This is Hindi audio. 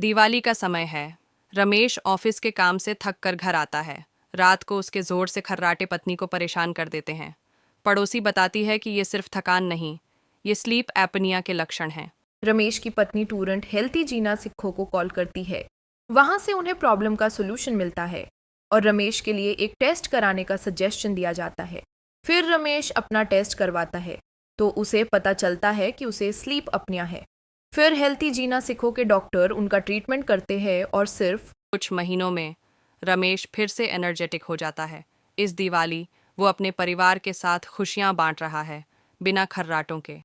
दिवाली का समय है। रमेश ऑफिस के काम से थक कर घर आता है। रात को उसके जोर से खर्राटे पत्नी को परेशान कर देते हैं। पड़ोसी बताती है कि ये सिर्फ थकान नहीं, ये स्लीप एपनिया के लक्षण हैं। रमेश की पत्नी टूरंट हेल्थी जीना सिक्खो को कॉल करती है। वहां से उन्हें प्रॉब्लम का सोल्यूशन मिलता है और रमेश के लिए एक टेस्ट कराने का सजेशन दिया जाता है। फिर रमेश अपना टेस्ट करवाता है तो उसे पता चलता है कि उसे स्लीप अपनिया है। फिर हेल्थी जीना सिक्खो के डॉक्टर उनका ट्रीटमेंट करते हैं और सिर्फ कुछ महीनों में रमेश फिर से एनर्जेटिक हो जाता है। इस दिवाली वो अपने परिवार के साथ खुशियां बांट रहा है, बिना खर्राटों के।